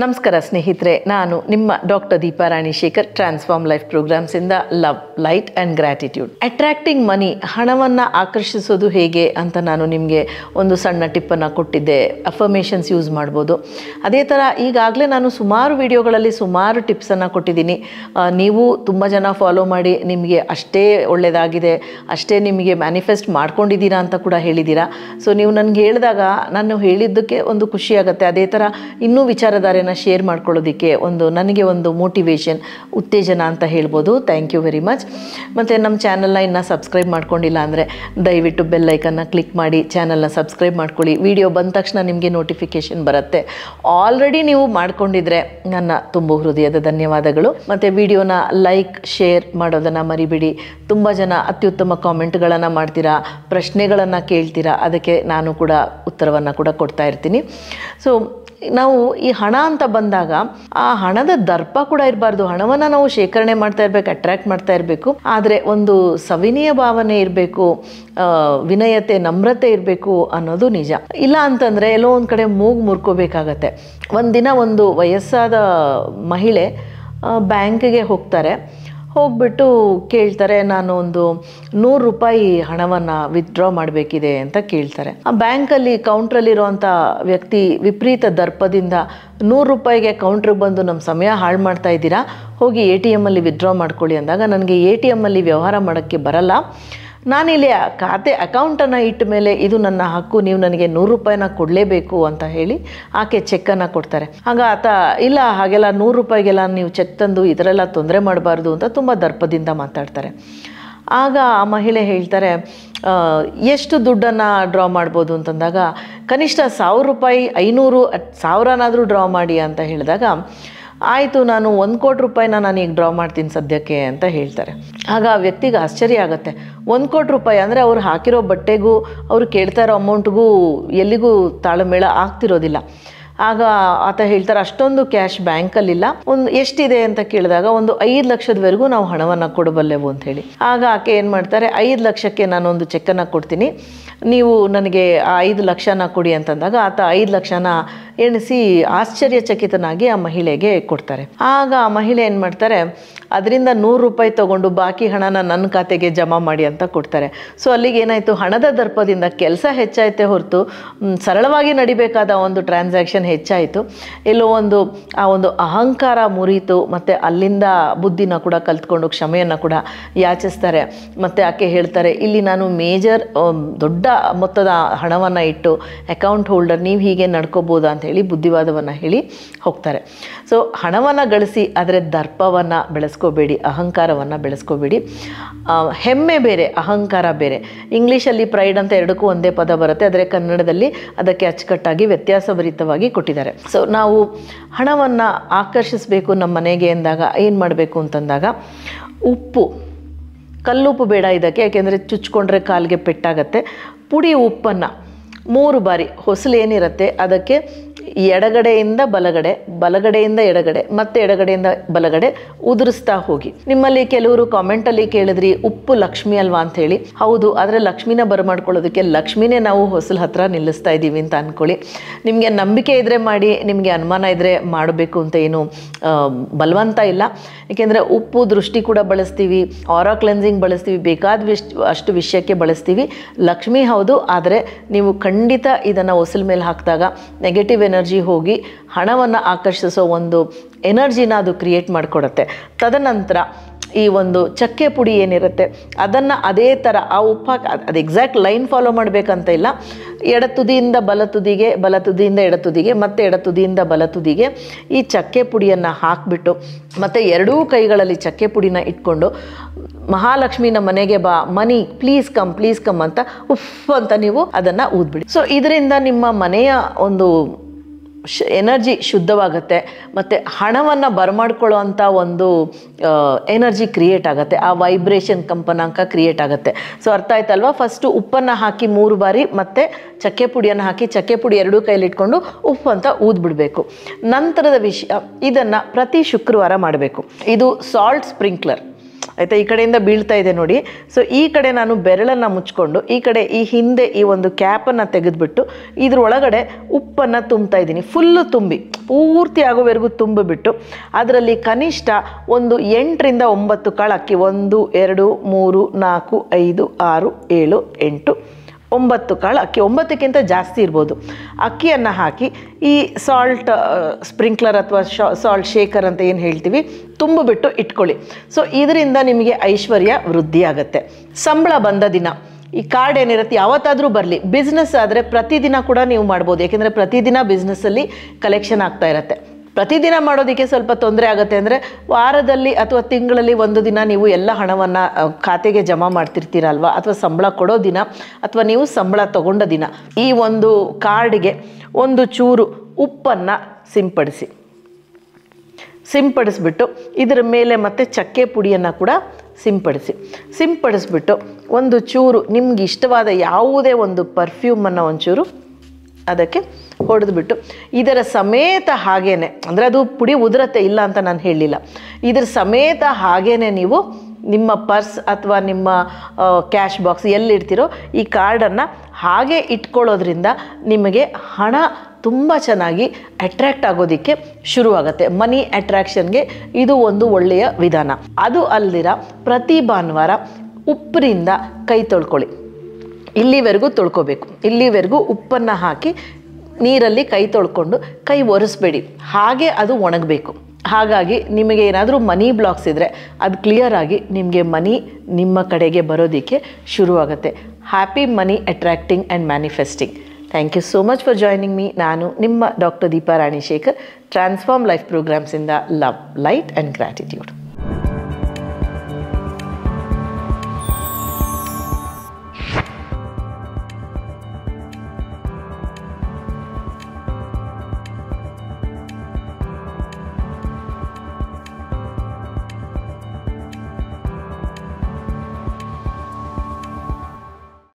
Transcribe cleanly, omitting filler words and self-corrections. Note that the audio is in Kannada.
ನಮಸ್ಕಾರ ಸ್ನೇಹಿತರೆ, ನಾನು ನಿಮ್ಮ doctor Deepa Rani Shekhar, transform life ಪ್ರೋಗ್ರಾಮ್ಸಿಂದ love, light and gratitude. Attracting money, ಹಣವನ್ನು ಆಕರ್ಷಿಸೋದು ಹೇಗೆ ಅಂತ ನಾನು ನಿಮಗೆ ಒಂದು ಸಣ್ಣ ಟಿಪ್ಪನ್ನು ಕೊಟ್ಟಿದ್ದೆ. ಅಫರ್ಮೇಷನ್ಸ್ ಯೂಸ್ ಮಾಡ್ಬೋದು. ಅದೇ ಥರ ಈಗಾಗಲೇ ನಾನು ಸುಮಾರು ವಿಡಿಯೋಗಳಲ್ಲಿ ಸುಮಾರು ಟಿಪ್ಸನ್ನು ಕೊಟ್ಟಿದ್ದೀನಿ. ನೀವು ತುಂಬ ಜನ ಫಾಲೋ ಮಾಡಿ ನಿಮಗೆ ಅಷ್ಟೇ ಒಳ್ಳೆಯದಾಗಿದೆ, ಅಷ್ಟೇ ನಿಮಗೆ ಮ್ಯಾನಿಫೆಸ್ಟ್ ಮಾಡ್ಕೊಂಡಿದ್ದೀರಾ ಅಂತ ಕೂಡ ಹೇಳಿದ್ದೀರಾ. ಸೊ ನೀವು ನನಗೆ ಹೇಳಿದಾಗ ನಾನು ಹೇಳಿದ್ದಕ್ಕೆ ಒಂದು ಖುಷಿಯಾಗುತ್ತೆ. ಅದೇ ಥರ ಇನ್ನೂ ವಿಚಾರಧಾರೆನ ಶೇರ್ ಮಾಡ್ಕೊಳ್ಳೋದಕ್ಕೆ ನನಗೆ ಒಂದು ಮೋಟಿವೇಶನ್, ಉತ್ತೇಜನ ಅಂತ ಹೇಳ್ಬೋದು. Thank you very much. ಮತ್ತು ನಮ್ಮ ಚಾನಲ್ನ ಇನ್ನೂ ಸಬ್ಸ್ಕ್ರೈಬ್ ಮಾಡ್ಕೊಂಡಿಲ್ಲ ಅಂದರೆ ದಯವಿಟ್ಟು ಬೆಲ್ ಐಕನ್ನ ಕ್ಲಿಕ್ ಮಾಡಿ ಚಾನಲ್ನ ಸಬ್ಸ್ಕ್ರೈಬ್ ಮಾಡ್ಕೊಳ್ಳಿ. ವಿಡಿಯೋ ಬಂದ ತಕ್ಷಣ ನಿಮಗೆ ನೋಟಿಫಿಕೇಷನ್ ಬರುತ್ತೆ. ಆಲ್ರೆಡಿ ನೀವು ಮಾಡ್ಕೊಂಡಿದ್ರೆ ನನ್ನ ತುಂಬ ಹೃದಯದ ಧನ್ಯವಾದಗಳು. ಮತ್ತು ವಿಡಿಯೋನ ಲೈಕ್, ಶೇರ್ ಮಾಡೋದನ್ನು ಮರಿಬೇಡಿ. ತುಂಬ ಜನ ಅತ್ಯುತ್ತಮ ಕಾಮೆಂಟ್ಗಳನ್ನು ಮಾಡ್ತೀರಾ, ಪ್ರಶ್ನೆಗಳನ್ನು ಕೇಳ್ತೀರಾ. ಅದಕ್ಕೆ ನಾನು ಕೂಡ ಉತ್ತರವನ್ನು ಕೂಡ ಕೊಡ್ತಾ ಇರ್ತೀನಿ. ಸೊ ನಾವು ಈ ಹಣ ಅಂತ ಬಂದಾಗ ಆ ಹಣದ ದರ್ಪ ಕೂಡ ಇರಬಾರ್ದು. ಹಣವನ್ನು ನಾವು ಶೇಖರಣೆ ಮಾಡ್ತಾ ಇರಬೇಕು, ಅಟ್ರ್ಯಾಕ್ಟ್ ಮಾಡ್ತಾ ಇರಬೇಕು. ಆದರೆ ಒಂದು ಸವಿನಯ ಭಾವನೆ ಇರಬೇಕು, ವಿನಯತೆ, ನಮ್ರತೆ ಇರಬೇಕು ಅನ್ನೋದು ನಿಜ. ಇಲ್ಲ ಅಂತಂದರೆ ಎಲ್ಲೋ ಒಂದು ಕಡೆ ಮೂಗು ಮುರ್ಕೋಬೇಕಾಗತ್ತೆ. ಒಂದಿನ ಒಂದು ವಯಸ್ಸಾದ ಮಹಿಳೆ ಬ್ಯಾಂಕಿಗೆ ಹೋಗ್ತಾರೆ. ಹೋಗ್ಬಿಟ್ಟು ಕೇಳ್ತಾರೆ, ನಾನು ಒಂದು 100 ರೂಪಾಯಿ ಹಣವನ್ನು ವಿತ್ಡ್ರಾ ಮಾಡಬೇಕಿದೆ ಅಂತ ಕೇಳ್ತಾರೆ. ಆ ಬ್ಯಾಂಕಲ್ಲಿ ಕೌಂಟ್ರಲ್ಲಿರುವಂಥ ವ್ಯಕ್ತಿ ವಿಪರೀತ ದರ್ಪದಿಂದ 100 ರೂಪಾಯಿಗೆ ಕೌಂಟ್ರಿಗೆ ಬಂದು ನಮ್ಮ ಸಮಯ ಹಾಳು ಮಾಡ್ತಾ ಇದ್ದೀರಾ, ಹೋಗಿ ATM ಅಲ್ಲಿ ವಿತ್ಡ್ರಾ ಮಾಡ್ಕೊಳ್ಳಿ ಅಂದಾಗ, ನನಗೆ ATM ಅಲ್ಲಿ ವ್ಯವಹಾರ ಮಾಡೋಕ್ಕೆ ಬರಲ್ಲ, ನಾನಿಲ್ಲಿ ಖಾತೆ ಅಕೌಂಟನ್ನು ಇಟ್ಟ ಮೇಲೆ ಇದು ನನ್ನ ಹಕ್ಕು, ನೀವು ನನಗೆ 100 ರೂಪಾಯಿನ ಕೊಡಲೇಬೇಕು ಅಂತ ಹೇಳಿ ಆಕೆ ಚೆಕ್ಕನ್ನು ಕೊಡ್ತಾರೆ. ಆಗ ಆತ, ಇಲ್ಲ ಹಾಗೆಲ್ಲ 100 ರೂಪಾಯಿಗೆಲ್ಲ ನೀವು ಚೆಕ್ ತಂದು ಇದರೆಲ್ಲ ತೊಂದರೆ ಮಾಡಬಾರ್ದು ಅಂತ ತುಂಬ ದರ್ಪದಿಂದ ಮಾತಾಡ್ತಾರೆ. ಆಗ ಆ ಮಹಿಳೆ ಹೇಳ್ತಾರೆ, ಎಷ್ಟು ದುಡ್ಡನ್ನು ಡ್ರಾ ಮಾಡ್ಬೋದು ಅಂತಂದಾಗ, ಕನಿಷ್ಠ 1000 ರೂಪಾಯಿ, 500, 1000ನಾದರೂ ಡ್ರಾ ಮಾಡಿ ಅಂತ ಹೇಳಿದಾಗ, ಆಯಿತು ನಾನು 1 ಕೋಟಿ ರೂಪಾಯಿನ ನಾನೀಗ ಡ್ರಾ ಮಾಡ್ತೀನಿ ಸದ್ಯಕ್ಕೆ ಅಂತ ಹೇಳ್ತಾರೆ. ಆಗ ಆ ವ್ಯಕ್ತಿಗೆ ಆಶ್ಚರ್ಯ ಆಗುತ್ತೆ. 1 ಕೋಟಿ ರೂಪಾಯಿ ಅಂದರೆ ಅವ್ರು ಹಾಕಿರೋ ಬಟ್ಟೆಗೂ ಅವ್ರು ಕೇಳ್ತಾ ಇರೋ ಅಮೌಂಟ್ಗೂ ಎಲ್ಲಿಗೂ ತಾಳಮೇಳ ಆಗ್ತಿರೋದಿಲ್ಲ. ಆಗ ಆತ ಹೇಳ್ತಾರೆ, ಅಷ್ಟೊಂದು ಕ್ಯಾಶ್ ಬ್ಯಾಂಕಲ್ಲಿಲ್ಲ, ಎಷ್ಟಿದೆ ಅಂತ ಕೇಳಿದಾಗ, 5 ಲಕ್ಷದವರೆಗೂ ನಾವು ಹಣವನ್ನು ಕೊಡಬಲ್ಲೆವು ಅಂತ ಹೇಳಿ. ಆಗ ಆಕೆ ಏನು ಮಾಡ್ತಾರೆ, 5 ಲಕ್ಷಕ್ಕೆ ನಾನೊಂದು ಚೆಕ್ಕನ್ನು ಕೊಡ್ತೀನಿ, ನೀವು ನನಗೆ ಆ 5 ಲಕ್ಷನ ಕೊಡಿ ಅಂತಂದಾಗ ಆತ 5 ಲಕ್ಷನ ಎಣಿಸಿ ಆಶ್ಚರ್ಯಚಕಿತನಾಗಿ ಆ ಮಹಿಳೆಗೆ ಕೊಡ್ತಾರೆ. ಆಗ ಆ ಮಹಿಳೆ ಏನು ಮಾಡ್ತಾರೆ, ಅದರಿಂದ 100 ರೂಪಾಯಿ ತೊಗೊಂಡು ಬಾಕಿ ಹಣನ ನನ್ನ ಖಾತೆಗೆ ಜಮಾ ಮಾಡಿ ಅಂತ ಕೊಡ್ತಾರೆ. ಸೊ ಅಲ್ಲಿಗೆ ಏನಾಯಿತು, ಹಣದ ದರ್ಪದಿಂದ ಕೆಲಸ ಹೆಚ್ಚಾಯಿತೆ ಹೊರತು ಸರಳವಾಗಿ ನಡಿಬೇಕಾದ ಒಂದು ಟ್ರಾನ್ಸಾಕ್ಷನ್ ಹೆಚ್ಚಾಯಿತು. ಎಲ್ಲೋ ಆ ಒಂದು ಅಹಂಕಾರ ಮುರಿಯಿತು. ಮತ್ತು ಅಲ್ಲಿಂದ ಬುದ್ಧಿನ ಕೂಡ ಕಲ್ತ್ಕೊಂಡು ಕ್ಷಮೆಯನ್ನು ಕೂಡ ಯಾಚಿಸ್ತಾರೆ. ಮತ್ತು ಆಕೆ ಹೇಳ್ತಾರೆ, ಇಲ್ಲಿ ನಾನು ಮೇಜರ್ ದೊಡ್ಡ ಮೊತ್ತದ ಹಣವನ್ನು ಇಟ್ಟು ಅಕೌಂಟ್ ಹೋಲ್ಡರ್, ನೀವು ಹೀಗೆ ನಡ್ಕೋಬೋದಾ ಅಂತ ಹೇಳಿ ಬುದ್ಧಿವಾದವನ್ನು ಹೇಳಿ ಹೋಗ್ತಾರೆ. ಸೊ ಹಣವನ್ನು ಗಳಿಸಿ, ಆದರೆ ದರ್ಪವನ್ನು ಬೆಳೆಸ್ಕೋಬೇಡಿ, ಅಹಂಕಾರವನ್ನು ಬೆಳೆಸ್ಕೋಬೇಡಿ. ಹೆಮ್ಮೆ ಬೇರೆ, ಅಹಂಕಾರ ಬೇರೆ. ಇಂಗ್ಲೀಷಲ್ಲಿ ಪ್ರೈಡ್ ಅಂತ ಎರಡಕ್ಕೂ ಒಂದೇ ಪದ ಬರುತ್ತೆ, ಆದರೆ ಕನ್ನಡದಲ್ಲಿ ಅದಕ್ಕೆ ಅಚ್ಚುಕಟ್ಟಾಗಿ ವ್ಯತ್ಯಾಸಭರಿತವಾಗಿ ಕೊಟ್ಟಿದ್ದಾರೆ. ಸೊ ನಾವು ಹಣವನ್ನು ಆಕರ್ಷಿಸಬೇಕು ನಮ್ಮ ಮನೆಗೆ ಎಂದಾಗ ಏನು ಮಾಡಬೇಕು ಅಂತಂದಾಗ, ಉಪ್ಪು, ಕಲ್ಲುಪ್ಪು ಬೇಡ ಇದಕ್ಕೆ, ಯಾಕೆಂದರೆ ಚುಚ್ಕೊಂಡ್ರೆ ಕಾಲಿಗೆ ಪೆಟ್ಟಾಗತ್ತೆ. ಪುಡಿ ಉಪ್ಪನ್ನು 3 ಬಾರಿ ಹೊಸಲು ಏನಿರುತ್ತೆ ಅದಕ್ಕೆ ಎಡಗಡೆಯಿಂದ ಬಲಗಡೆ, ಬಲಗಡೆಯಿಂದ ಎಡಗಡೆ, ಮತ್ತೆ ಎಡಗಡೆಯಿಂದ ಬಲಗಡೆ ಉದುರಿಸ್ತಾ ಹೋಗಿ. ನಿಮ್ಮಲ್ಲಿ ಕೆಲವರು ಕಾಮೆಂಟಲ್ಲಿ ಕೇಳಿದ್ರಿ, ಉಪ್ಪು ಲಕ್ಷ್ಮಿ ಅಲ್ವಾ ಅಂತ ಹೇಳಿ. ಹೌದು, ಆದರೆ ಲಕ್ಷ್ಮಿನ ಬರಮಾಡ್ಕೊಳ್ಳೋದಕ್ಕೆ ಲಕ್ಷ್ಮಿನೇ ನಾವು ಹೊಸಲು ಹತ್ರ ನಿಲ್ಲಿಸ್ತಾ ಇದ್ದೀವಿ ಅಂತ ಅಂದ್ಕೊಳ್ಳಿ. ನಿಮಗೆ ನಂಬಿಕೆ ಇದ್ದರೆ ಮಾಡಿ, ನಿಮಗೆ ಅನುಮಾನ ಇದ್ದರೆ ಮಾಡಬೇಕು ಅಂತ ಏನು ಬಲವಂತ ಇಲ್ಲ. ಏಕೆಂದರೆ ಉಪ್ಪು ದೃಷ್ಟಿ ಕೂಡ ಬಳಸ್ತೀವಿ, ಆರಾ ಕ್ಲೆನ್ಸಿಂಗ್ ಬಳಸ್ತೀವಿ, ಅಷ್ಟು ವಿಷಯಕ್ಕೆ ಬಳಸ್ತೀವಿ. ಲಕ್ಷ್ಮಿ ಹೌದು, ಆದರೆ ನೀವು ಖಂಡಿತ ಇದನ್ನು ಹೊಸಲ ಮೇಲೆ ಹಾಕಿದಾಗ ನೆಗೆಟಿವ್ ಎನರ್ಜಿ ಹೋಗಿ ಹಣವನ್ನು ಆಕರ್ಷಿಸೋ ಒಂದು ಎನರ್ಜಿನ ಅದು ಕ್ರಿಯೇಟ್ ಮಾಡಿಕೊಡುತ್ತೆ. ತದನಂತರ ಈ ಒಂದು ಚಕ್ಕೆ ಪುಡಿ ಏನಿರುತ್ತೆ ಅದನ್ನು ಅದೇ ಥರ ಆ ಉಪ್ಪು ಅದು ಎಕ್ಸಾಕ್ಟ್ ಲೈನ್ ಫಾಲೋ ಮಾಡಬೇಕಂತ ಇಲ್ಲ. ಎಡ ತುದಿಯಿಂದ ಬಲ ತುದಿಗೆ, ಬಲ ತುದಿಯಿಂದ ಎಡ ತುದಿಗೆ, ಮತ್ತು ಎಡ ತುದಿಯಿಂದ ಬಲ ತುದಿಗೆ ಈ ಚಕ್ಕೆ ಪುಡಿಯನ್ನು ಹಾಕಿಬಿಟ್ಟು, ಮತ್ತು ಎರಡೂ ಕೈಗಳಲ್ಲಿ ಚಕ್ಕೆ ಪುಡಿನ ಇಟ್ಕೊಂಡು, ಮಹಾಲಕ್ಷ್ಮಿನ ಮನೆಗೆ ಬಾ, ಮನಿ ಪ್ಲೀಸ್ ಕಮ್ ಅಂತ ಉಫ್ ಅಂತ ನೀವು ಅದನ್ನು ಊದ್ಬಿಡಿ. ಸೊ ಇದರಿಂದ ನಿಮ್ಮ ಮನೆಯ ಒಂದು ಎನರ್ಜಿ ಶುದ್ಧವಾಗುತ್ತೆ. ಮತ್ತು ಹಣವನ್ನು ಬರಮಾಡ್ಕೊಳ್ಳೋ ಅಂಥ ಒಂದು ಎನರ್ಜಿ ಕ್ರಿಯೇಟ್ ಆಗುತ್ತೆ, ಆ ವೈಬ್ರೇಷನ್ ಕಂಪನಾಂಕ ಕ್ರಿಯೇಟ್ ಆಗುತ್ತೆ. ಸೊ ಅರ್ಥ ಆಯ್ತಲ್ವಾ? ಫಸ್ಟು ಉಪ್ಪನ್ನು ಹಾಕಿ 3 ಬಾರಿ, ಮತ್ತು ಚಕ್ಕೆ ಪುಡಿಯನ್ನು ಹಾಕಿ, ಚಕ್ಕೆ ಪುಡಿ ಎರಡೂ ಕೈಲಿಟ್ಕೊಂಡು ಉಫ್ ಅಂತ ಊದ್ಬಿಡಬೇಕು. ನಂತರದ ವಿಷಯ, ಇದನ್ನು ಪ್ರತಿ ಶುಕ್ರವಾರ ಮಾಡಬೇಕು. ಇದು ಸಾಲ್ಟ್ ಸ್ಪ್ರಿಂಕ್ಲರ್. ಆಯಿತಾ, ಈ ಕಡೆಯಿಂದ ಬೀಳ್ತಾ ಇದೆ ನೋಡಿ. ಸೊ ಈ ಕಡೆ ನಾನು ಬೆರಳನ್ನು ಮುಚ್ಕೊಂಡು ಈ ಕಡೆ ಈ ಹಿಂದೆ ಈ ಒಂದು ಕ್ಯಾಪನ್ನು ತೆಗೆದುಬಿಟ್ಟು ಇದ್ರೊಳಗಡೆ ಉಪ್ಪನ್ನು ತುಂಬ್ತಾ ಇದ್ದೀನಿ. ಫುಲ್ಲು ತುಂಬಿ ಪೂರ್ತಿ ಆಗೋವರೆಗೂ ತುಂಬಿಬಿಟ್ಟು ಅದರಲ್ಲಿ ಕನಿಷ್ಠ ಒಂದು 8 ರಿಂದ 9 ಕಾಳು ಅಕ್ಕಿ, 1 2 3 4 5 6 7 8 9 ಕಾಳು ಅಕ್ಕಿ, 9ಕ್ಕಿಂತ ಜಾಸ್ತಿ ಇರ್ಬೋದು. ಅಕ್ಕಿಯನ್ನು ಹಾಕಿ ಈ ಸಾಲ್ಟ್ ಸ್ಪ್ರಿಂಕ್ಲರ್ ಅಥವಾ ಸಾಲ್ಟ್ ಶೇಕರ್ ಅಂತ ಏನು ಹೇಳ್ತೀವಿ ತುಂಬಿಬಿಟ್ಟು ಇಟ್ಕೊಳ್ಳಿ. ಸೊ ಇದರಿಂದ ನಿಮಗೆ ಐಶ್ವರ್ಯ ವೃದ್ಧಿ ಆಗುತ್ತೆ. ಸಂಬಳ ಬಂದ ದಿನ ಈ ಕಾರ್ಡ್ ಏನಿರುತ್ತೆ ಯಾವತ್ತಾದರೂ ಬರಲಿ, ಬಿಸ್ನೆಸ್ ಆದರೆ ಪ್ರತಿದಿನ ಕೂಡ ನೀವು ಮಾಡ್ಬೋದು. ಯಾಕೆಂದರೆ ಪ್ರತಿದಿನ ಬಿಸ್ನೆಸ್ಸಲ್ಲಿ ಕಲೆಕ್ಷನ್ ಆಗ್ತಾ ಇರುತ್ತೆ. ಪ್ರತಿದಿನ ಮಾಡೋದಕ್ಕೆ ಸ್ವಲ್ಪ ತೊಂದರೆ ಆಗುತ್ತೆ. ಅಂದರೆ ವಾರದಲ್ಲಿ ಅಥವಾ ತಿಂಗಳಲ್ಲಿ ಒಂದು ದಿನ ನೀವು ಎಲ್ಲ ಹಣವನ್ನು ಖಾತೆಗೆ ಜಮಾ ಮಾಡ್ತಿರ್ತೀರಲ್ವ, ಅಥವಾ ಸಂಬಳ ಕೊಡೋ ದಿನ ಅಥವಾ ನೀವು ಸಂಬಳ ತಗೊಂಡ ದಿನ ಈ ಒಂದು ಕಾರ್ಡಿಗೆ ಒಂದು ಚೂರು ಉಪ್ಪನ್ನು ಸಿಂಪಡಿಸ್ಬಿಟ್ಟು ಇದರ ಮೇಲೆ ಮತ್ತು ಚಕ್ಕೆ ಪುಡಿಯನ್ನು ಕೂಡ ಸಿಂಪಡಿಸ್ಬಿಟ್ಟು ಒಂದು ಚೂರು ನಿಮ್ಗೆ ಇಷ್ಟವಾದ ಯಾವುದೇ ಒಂದು ಪರ್ಫ್ಯೂಮನ್ನು ಒಂಚೂರು ಅದಕ್ಕೆ ಹೊಡೆದ್ಬಿಟ್ಟು ಇದರ ಸಮೇತ ಹಾಗೇನೆ, ಅಂದರೆ ಅದು ಪುಡಿ ಉದುರತ್ತೆ ಇಲ್ಲ ಅಂತ ನಾನು ಹೇಳಲಿಲ್ಲ, ಇದರ ಸಮೇತ ಹಾಗೇನೆ ನೀವು ನಿಮ್ಮ ಪರ್ಸ್ ಅಥವಾ ನಿಮ್ಮ ಕ್ಯಾಶ್ ಬಾಕ್ಸ್ ಎಲ್ಲಿಡ್ತೀರೋ ಈ ಕಾರ್ಡನ್ನು ಹಾಗೆ ಇಟ್ಕೊಳ್ಳೋದ್ರಿಂದ ನಿಮಗೆ ಹಣ ತುಂಬ ಚೆನ್ನಾಗಿ ಅಟ್ರ್ಯಾಕ್ಟ್ ಆಗೋದಕ್ಕೆ ಶುರುವಾಗುತ್ತೆ. ಮನಿ ಅಟ್ರ್ಯಾಕ್ಷನ್ಗೆ ಇದು ಒಂದು ಒಳ್ಳೆಯ ವಿಧಾನ. ಅದು ಅಲ್ದಿರ ಪ್ರತಿ ಭಾನುವಾರ ಉಪ್ಪಿನಿಂದ ಕೈ ತೊಳ್ಕೊಳ್ಳಿ. ಇಲ್ಲಿವರೆಗೂ ತೊಳ್ಕೊಬೇಕು. ಇಲ್ಲಿವರೆಗೂ ಉಪ್ಪನ್ನು ಹಾಕಿ ನೀರಲ್ಲಿ ಕೈ ತೊಳ್ಕೊಂಡು ಕೈ ಒರೆಸ್ಬೇಡಿ, ಹಾಗೆ ಅದು ಒಣಗಬೇಕು. ಹಾಗಾಗಿ ನಿಮಗೆ ಏನಾದರೂ ಮನಿ ಬ್ಲಾಕ್ಸ್ ಇದ್ದರೆ ಅದು ಕ್ಲಿಯರ್ ಆಗಿ ನಿಮಗೆ ಮನಿ ನಿಮ್ಮ ಕಡೆಗೆ ಬರೋದಕ್ಕೆ ಶುರುವಾಗುತ್ತೆ. Happy money attracting and manifesting. Thank you so much for joining me. ನಾನು ನಿಮ್ಮ doctor Deepa Rani Shekhar, transform life ಪ್ರೋಗ್ರಾಮ್ಸಿಂದ ಲವ್, ಲೈಟ್ ಆ್ಯಂಡ್ ಗ್ರ್ಯಾಟಿಟ್ಯೂಡ್.